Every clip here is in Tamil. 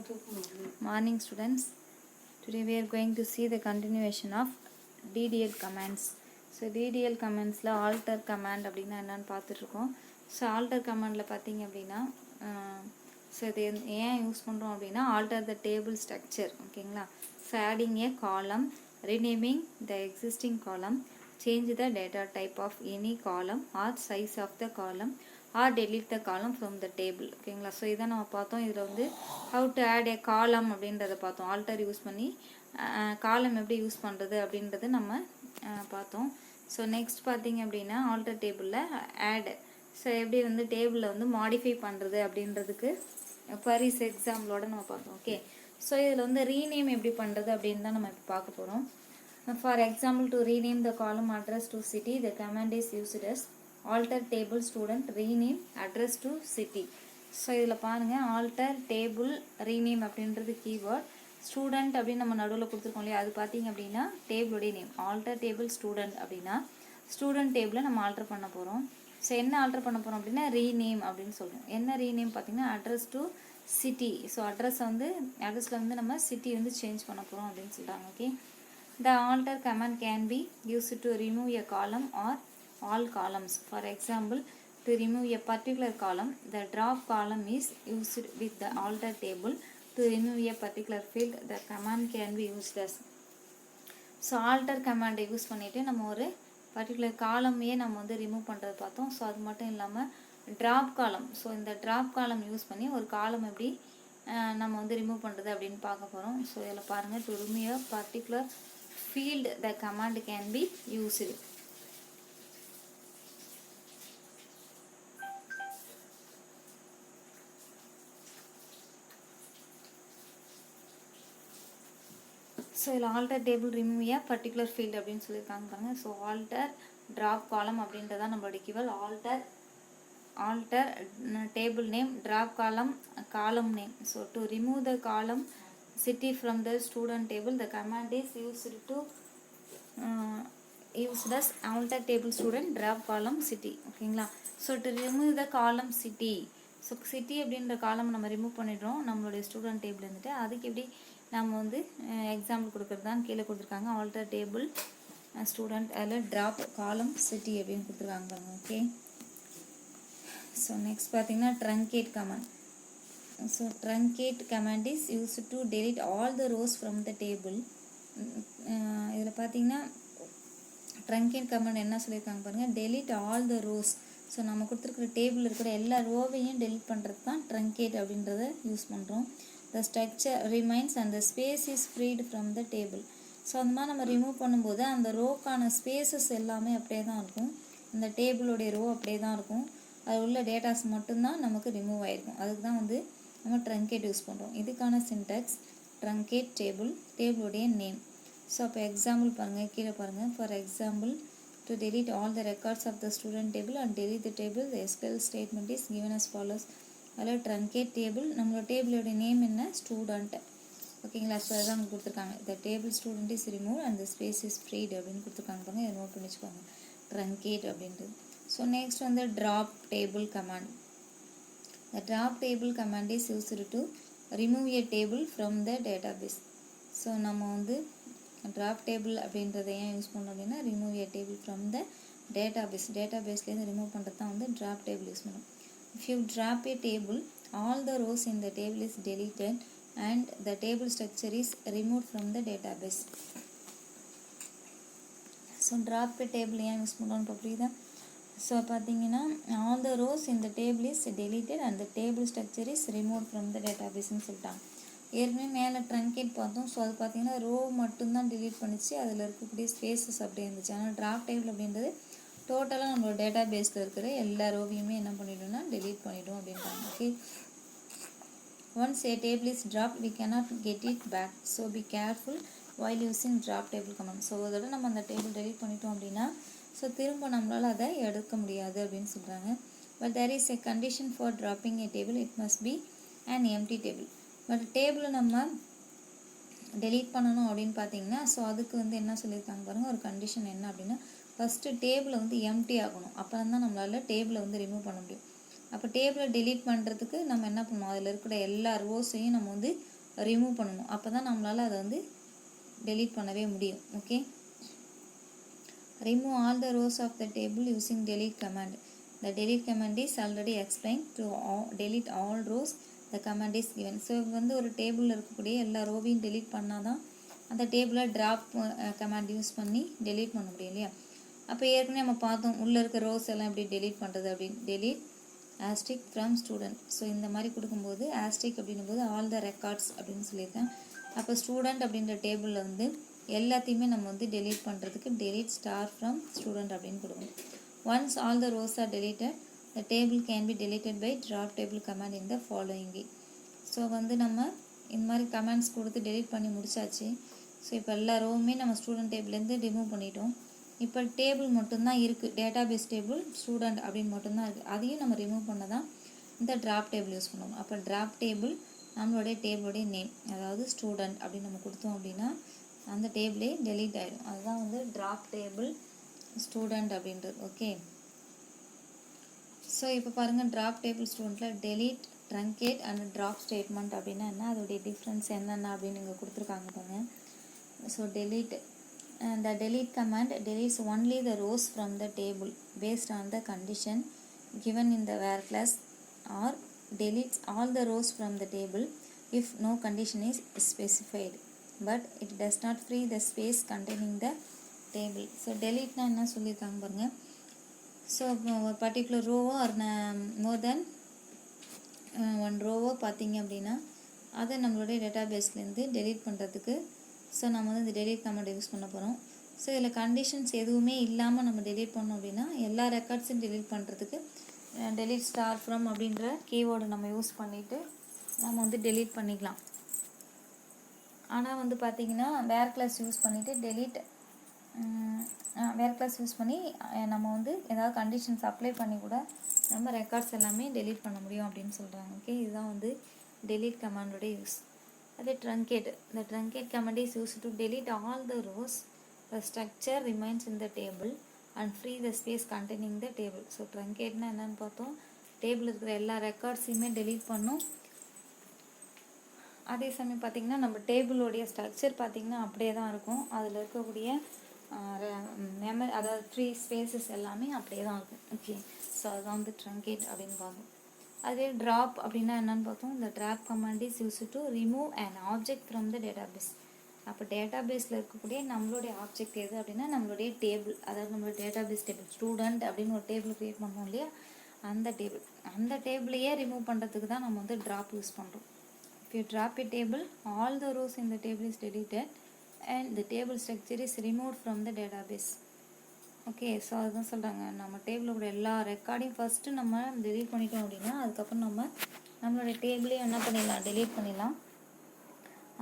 Morning students. Today we are going to see the continuation of DDL commands. So DDL commands la alter command அப்படினா என்னன்னு பார்த்துட்டு இருக்கோம். So alter commandல பாத்தீங்க அப்படினா so இது ஏன் யூஸ் பண்றோம் அப்படினா alter the table structure ஓகேங்களா. So adding a column, renaming the existing column, change the data type of any column or size of the column or delete the column from the table ஓகேங்களா. ஸோ இதை நம்ம பார்த்தோம். இதில் வந்து how to add a column அப்படின்றத பார்த்தோம். ஆல்டர் யூஸ் பண்ணி காலம் எப்படி யூஸ் பண்ணுறது அப்படின்றது நம்ம பார்த்தோம். ஸோ நெக்ஸ்ட் பார்த்தீங்க அப்படின்னா ஆல்டர் டேபிளில் ஆட் ஸோ எப்படி வந்து டேபிளில் வந்து மாடிஃபை பண்ணுறது அப்படின்றதுக்கு queries எக்ஸாம்பிளோட நம்ம பார்த்தோம். ஓகே, ஸோ இதில் வந்து ரீநேம் எப்படி பண்ணுறது அப்படின்னு தான் நம்ம இப்போ பார்க்க போகிறோம். For example, to rename the column address to city the command is used as alter table student rename address to city. So இதில் பாருங்கள், alter table rename அப்படின்றது கீவேர்ட். ஸ்டூடெண்ட் அப்படின்னு நம்ம நடுவில் கொடுத்துருக்கோம் இல்லையா, அது பார்த்தீங்க அப்படின்னா டேபிளுடைய நேம். alter table student அப்படின்னா ஸ்டூடெண்ட் டேபிளை நம்ம ஆல்டர் பண்ண போகிறோம். ஸோ என்ன ஆல்டர் பண்ண போகிறோம் அப்படின்னா ரீநேம் அப்படின்னு சொல்கிறோம். என்ன ரீநேம் பார்த்தீங்கன்னா அட்ரஸ் டு சிட்டி. ஸோ அட்ரஸில் வந்து நம்ம சிட்டி வந்து சேஞ்ச் பண்ண போகிறோம் அப்படின்னு சொல்கிறாங்க. Okay, the alter command can be used to remove a column or all columns. For example, to remove a particular column, the drop column is used with the alter table. To remove a particular field, the command can be used as. So alter command use பண்ணிட்டு நம்ம ஒரு பர்டிகுலர் காலமையே நம்ம வந்து ரிமூவ் பண்ணுறது பார்த்தோம். ஸோ அது மட்டும் இல்லாமல் ட்ராப் காலம். ஸோ இந்த ட்ராப் காலம் யூஸ் பண்ணி ஒரு காலம் எப்படி நம்ம வந்து ரிமூவ் பண்ணுறது அப்படின்னு பார்க்க போகிறோம். ஸோ இதில் பாருங்கள், to remove a particular field, the command can be used. So இதில் alter table remove a particular field அப்படின்னு சொல்லியிருக்காங்க பாருங்கள். ஸோ ஆல்டர் ட்ராப் காலம் அப்படின்றதான் நம்மளுடைய keyword. Alter table name, drop column name. So to remove the column city from the student table the command is used as alter table student drop column city. ஓகேங்களா. So to remove the column city. So city அப்படின்ற காலம் நம்ம ரிமூவ் பண்ணிடுறோம் நம்மளுடைய ஸ்டூடெண்ட் டேபிள் இருந்துட்டு. அதுக்கு எப்படி நம்ம வந்து எக்ஸாம்பிள் கொடுக்குறது தான் கீழே கொடுத்துருக்காங்க. ஆல்டர் டேபிள் ஸ்டூடெண்ட் அதில் ட்ராப் காலம் சிட்டி அப்படின்னு கொடுத்துருக்காங்க பாருங்க. ஓகே, ஸோ நெக்ஸ்ட் பார்த்தீங்கன்னா truncate command. So truncate command is use to delete all the rose from the table. இதில் பார்த்தீங்கன்னா ட்ரங்கேட் கமாண்ட் என்ன சொல்லியிருக்காங்க பாருங்கள், delete all the rose. So நம்ம கொடுத்துருக்குற டேபிள் இருக்கிற எல்லா ரோவையும் டெலிட் பண்ணுறது தான் ட்ரங்கேட் அப்படின்றத யூஸ் பண்ணுறோம். The structure remains and the space is freed from the table. So அந்த மாதிரி நம்ம ரிமூவ் பண்ணும்போது அந்த ரோக்கான ஸ்பேசஸ் எல்லாமே அப்படியே தான் இருக்கும். அந்த டேபிளோடைய ரோ அப்படியே தான் இருக்கும். அது உள்ள டேட்டாஸ் மட்டும்தான் நமக்கு ரிமூவ் ஆகிருக்கும். அதுக்கு தான் வந்து நம்ம ட்ரங்கேட் யூஸ் பண்ணுறோம். இதுக்கான சின்டாக்ஸ் ட்ரங்கேட் டேபிளுடைய நேம். ஸோ அப்போ எக்ஸாம்பிள் பாருங்கள், கீழே பாருங்கள். For example, to delete all the records of the student table and delete the table, the SQL statement is given as follows. அதில் ட்ரங்கேட் டேபிள், நம்மளோட டேபிளோட நேம் என்ன, ஸ்டூடெண்ட். ஓகேங்களா. ஸோ அதான் நமக்கு கொடுத்துருக்காங்க. The table student is remove and the space is freed அப்படின்னு கொடுத்துருக்காங்க பாருங்க. இதை நோட் பண்ணி வச்சுக்கோங்க, ட்ரங்கேட் அப்படின்றது. ஸோ நெக்ஸ்ட் வந்து drop table command. The drop table command is used to remove a table from the database. So நம்ம வந்து ட்ராப் டேபிள் அப்படின்றத ஏன் யூஸ் பண்ணோம் அப்படின்னா remove a table from the data பேஸ்லேருந்து remove பண்ணுறது தான் வந்து ட்ராப் டேபிள் யூஸ் பண்ணுவோம். If you drop a table, all the rows in the table is deleted and the table structure is removed from the database. So drop a table ஏன் யூஸ் பண்ணுறோம் இப்போ புரியுதா. ஸோ பார்த்தீங்கன்னா all the rows in the table is deleted and the table structure is removed from the database சொல்லிட்டாங்க. ஏற்கனவே மேலே ட்ரங்கேட் பார்த்தோம். ஸோ அது பார்த்தீங்கன்னா ரோ மட்டும்தான் டிலீட் பண்ணிச்சு, அதில் இருக்கக்கூடிய ஸ்பேசஸ் அப்படி இருந்துச்சு. ஆனால் ட்ராப் டேபிள் அப்படின்றது டோட்டலாக நம்மளோட டேட்டா பேஸில் இருக்கிற எல்லா ரோவையுமே என்ன பண்ணிவிடும்னா டெலீட் பண்ணிவிடும் அப்படின்றாங்க. Okay, once A table is drop we cannot get it back, so be careful while using drop table command. So அதோட நம்ம அந்த டேபிள் டெலீட் பண்ணிட்டோம் அப்படின்னா ஸோ திரும்ப நம்மளால் அதை எடுக்க முடியாது அப்படின்னு சொல்கிறாங்க. But there is a condition for dropping a table, it must be an empty table. But டேபிளை நம்ம டெலீட் பண்ணணும் அப்படின்னு பார்த்தீங்கன்னா ஸோ அதுக்கு வந்து என்ன சொல்லியிருக்காங்க பாருங்கள், ஒரு கண்டிஷன் என்ன அப்படின்னா ஃபஸ்ட்டு டேபிளை வந்து எம்டி ஆகணும். அப்புறம் தான் நம்மளால் டேபிளை வந்து ரிமூவ் பண்ண முடியும். அப்போ டேபிளை டெலீட் பண்ணுறதுக்கு நம்ம என்ன பண்ணுவோம், அதில் இருக்கிற எல்லா ரோஸையும் நம்ம வந்து ரிமூவ் பண்ணணும். அப்போ தான் நம்மளால் அதை வந்து delete பண்ணவே முடியும். Okay, remove all the rows of the table using delete command. The delete command is already explained. To delete all rows, the command is given. So வந்து ஒரு டேபிளில் இருக்கக்கூடிய எல்லா ரோவையும் delete பண்ணால் தான் அந்த டேபிளை ட்ராப் கமாண்ட் யூஸ் பண்ணி delete பண்ண முடியும் இல்லையா. அப்போ ஏற்கனவே நம்ம பார்த்தோம் உள்ளே இருக்க ரோஸ் எல்லாம் எப்படி delete பண்ணுறது அப்படின்னு. delete asterisk from student. So இந்த மாதிரி கொடுக்கும்போது asterisk அப்படின்னும் போது all the records அப்படின்னு சொல்லியிருக்கேன். அப்போ ஸ்டூடெண்ட் அப்படின்ற டேபிளில் வந்து எல்லாத்தையுமே நம்ம வந்து delete பண்ணுறதுக்கு delete star from student அப்படின்னு கொடுக்கணும். once all the rows are deleted, the table can be deleted by drop table command in the following way. So வந்து நம்ம இந்த மாதிரி கமெண்ட்ஸ் கொடுத்து delete பண்ணி முடிச்சாச்சு. ஸோ இப்போ எல்லா ரோவுமே நம்ம ஸ்டூடெண்ட் டேபிள்லேருந்து ரிமூவ் பண்ணிட்டோம். இப்போ டேபிள் மட்டும்தான் இருக்குது, டேட்டாபேஸ் டேபிள் ஸ்டூடெண்ட் அப்படின்னு மட்டும்தான் இருக்குது. அதையும் நம்ம ரிமூவ் பண்ண தான் இந்த ட்ராப் டேபிள் யூஸ் பண்ணுவோம். அப்போ ட்ராப் டேபிள் நம்மளுடைய டேபிளுடைய நேம், அதாவது ஸ்டூடெண்ட் அப்படின்னு நம்ம கொடுத்தோம் அப்படின்னா அந்த டேபிளே delete ஆகிடும். அதுதான் வந்து ட்ராப் டேபிள் ஸ்டூடெண்ட் அப்படின்றது. ஓகே, ஸோ இப்போ பாருங்கள் ட்ராப் டேபிள் ஸ்டூடெண்ட்டில் delete, truncate and drop statement அப்படின்னா என்ன, அதோடைய டிஃப்ரென்ஸ் என்னென்ன அப்படின்னு இங்கே கொடுத்துருக்காங்க பாருங்கள். So delete, the delete command deletes only the rows from the table based on the condition given in the where class, or deletes all the rows from the table if no condition is specified, but it does not free the space containing the table. So delete என்ன சொல்லியிருக்காங்க பாருங்கள். ஸோ ஒரு பர்டிகுலர் ரோவோ ஆர் மோர் தென் ஒன் ரோவோ பார்த்தீங்க அப்படின்னா அதை நம்மளுடைய டேட்டாபேஸ்லேருந்து delete பண்ணுறதுக்கு ஸோ நம்ம வந்து இந்த delete கமாண்ட் யூஸ் பண்ண போகிறோம். ஸோ இதில் கண்டிஷன்ஸ் எதுவுமே இல்லாமல் நம்ம delete பண்ணோம் அப்படின்னா எல்லா ரெக்கார்ட்ஸையும் delete பண்ணுறதுக்கு delete star from அப்படின்ற கீவேர்டை நம்ம யூஸ் பண்ணிவிட்டு நம்ம வந்து delete பண்ணிக்கலாம். ஆனால் வந்து பார்த்திங்கன்னா வேர் கிளாஸ் யூஸ் பண்ணிவிட்டு delete வேர் கிளாஸ் யூஸ் பண்ணி நம்ம வந்து ஏதாவது கண்டிஷன்ஸ் அப்ளை பண்ணி கூட நம்ம ரெக்கார்ட்ஸ் எல்லாமே delete பண்ண முடியும் அப்படின்னு சொல்கிறாங்க. ஓகே, இதுதான் வந்து delete கமாண்டோட யூஸ். அதே truncate, the truncate command is used to delete all the rows the structure remains in the table and free the space containing the table. So ட்ரங்கேட்னா என்னன்னு பார்த்தோம், டேபிள் இருக்கிற எல்லா ரெக்கார்ட்ஸையுமே delete பண்ணும். அதே சமயம் பார்த்திங்கன்னா நம்ம டேபிளோடைய ஸ்ட்ரக்சர் பார்த்திங்கன்னா அப்படியே தான் இருக்கும், அதில் இருக்கக்கூடிய மெமரி அதாவது ஃப்ரீ ஸ்பேசஸ் எல்லாமே அப்படியே தான் இருக்கும். ஓகே, ஸோ அதுதான் வந்து ட்ரங்கேட் அப்படின்னு பார்த்தோம். அதே ட்ராப் அப்படின்னா என்னென்னு பார்த்தோம், இந்த drop command is use to remove and object from the database. அப்போ டேட்டாபேஸில் இருக்கக்கூடிய நம்மளுடைய ஆப்ஜெக்ட் எது அப்படின்னா நம்மளுடைய டேபிள், அதாவது நம்மளுடைய டேட்டாபேஸ் டேபிள் ஸ்டூடெண்ட் அப்படின்னு ஒரு டேபிள் க்ரியேட் பண்ணோம் இல்லையா, அந்த டேபிளையே ரிமூவ் பண்ணுறதுக்கு தான் நம்ம வந்து ட்ராப் யூஸ் பண்ணுறோம். If you drop a table, all the rows in the table is deleted and the table structure is removed from the database. Okay, so அதுதான் சொல்கிறாங்க, நம்ம டேபிளோட எல்லா ரெக்கார்டையும் ஃபஸ்ட்டு நம்ம delete பண்ணிட்டோம் அப்படின்னா அதுக்கப்புறம் நம்மளோட டேபிளையும் என்ன பண்ணிடலாம், delete பண்ணிடலாம்.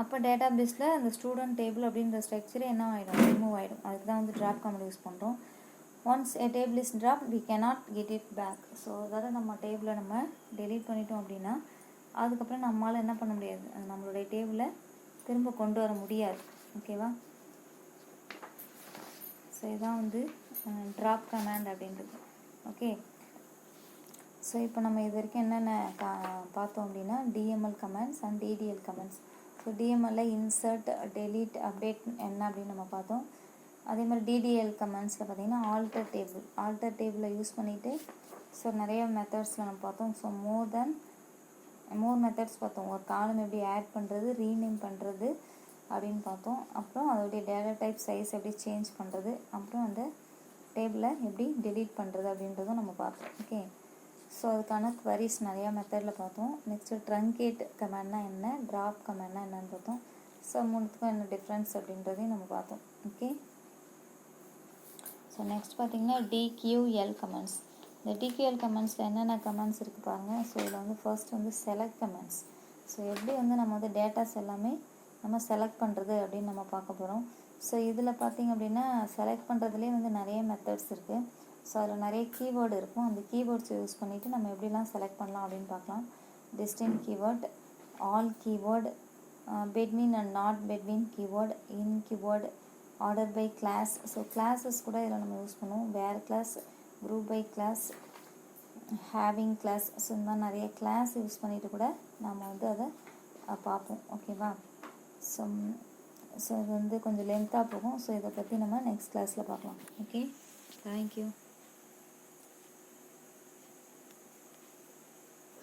அப்போ டேட்டாபேஸில் அந்த ஸ்டூடெண்ட் டேபிள் அப்படின்ற ஸ்ட்ரக்சரே என்ன ஆகிடும், ரிமூவ் ஆகிடும். அதுக்கு தான் வந்து ட்ராப் கமாண்ட் யூஸ் பண்ணுறோம். Once a table is dropped, we cannot get it back. So அதாவது நம்ம டேபிளை நம்ம delete பண்ணிட்டோம் அப்படின்னா அதுக்கப்புறம் நம்மளால் என்ன பண்ண முடியாது, நம்மளுடைய டேபிளை திரும்ப கொண்டு வர முடியாது. ஓகேவா, ஸோ இதுதான் வந்து ட்ராப் கமாண்ட் அப்படின்றது. ஓகே, ஸோ இப்போ நம்ம இது வரைக்கும் என்னென்ன பார்த்தோம் அப்படின்னா DML commands and DDL commands. So டிஎம்எல்ல இன்சர்ட், டெலீட், அப்டேட் என்ன அப்படின்னு நம்ம பார்த்தோம். அதே மாதிரி டிடிஎல் கமெண்ட்ஸில் பார்த்திங்கன்னா ஆல்டர் டேபிளை யூஸ் பண்ணிவிட்டு ஸோ நிறைய மெத்தட்ஸில் நம்ம பார்த்தோம். ஸோ மோர் மெத்தட்ஸ் பார்த்தோம். ஒரு காலம் எப்படி ஆட் பண்ணுறது, ரீநேம் பண்ணுறது அப்படின்னு பார்த்தோம். அப்புறம் அதோடைய டேட்டா டைப் சைஸ் எப்படி சேஞ்ச் பண்ணுறது, அப்புறம் அந்த டேபிளை எப்படி delete பண்ணுறது அப்படின்றதும் நம்ம பார்த்தோம். ஓகே, ஸோ அதுக்கான queries நிறையா மெத்தடில் பார்த்தோம். நெக்ஸ்ட்டு ட்ரங்கேட் கமாண்ட்னா என்ன, ட்ராப் கமாண்ட்னா என்னன்னு பார்த்தோம். ஸோ மூணுத்துக்கும் என்ன டிஃப்ரென்ஸ் அப்படின்றதையும் நம்ம பார்த்தோம். ஓகே, ஸோ நெக்ஸ்ட் பார்த்திங்கன்னா டிக்யூஎல் கமெண்ட்ஸ். இந்த டிக்யூஎல் கமெண்ட்ஸில் என்னென்ன கமெண்ட்ஸ் இருக்குது பாருங்கள். ஸோ இதில் வந்து ஃபர்ஸ்ட் வந்து செலக்ட் கமெண்ட்ஸ். ஸோ எப்படி வந்து நம்ம வந்து டேட்டாஸ் எல்லாமே நம்ம செலக்ட் பண்ணுறது அப்படின்னு நம்ம பார்க்க போகிறோம். ஸோ இதில் பார்த்திங்க அப்படின்னா செலக்ட் பண்ணுறதுலேயே வந்து நிறைய மெத்தட்ஸ் இருக்குது. ஸோ அதில் நிறைய கீவேர்டு இருக்கும். அந்த கீவேர்ட்ஸ் யூஸ் பண்ணிவிட்டு நம்ம எப்படிலாம் செலக்ட் பண்ணலாம் அப்படின்னு பார்க்கலாம். Distinct keyword, all keyword, between and not between keyword, in keyword, order by clause. So clauses கூட இதில் நம்ம யூஸ் பண்ணுவோம். Where clause, group by clause, having clause. So இந்த மாதிரி நிறைய கிளாஸ் யூஸ் பண்ணிவிட்டு கூட நம்ம வந்து அதை பார்ப்போம். ஓகேவா? ஸோ ஸோ இது வந்து கொஞ்சம் லென்த்தாக போகும். ஸோ இதை பற்றி நம்ம நெக்ஸ்ட் கிளாஸில் பார்க்கலாம். Okay, thank you.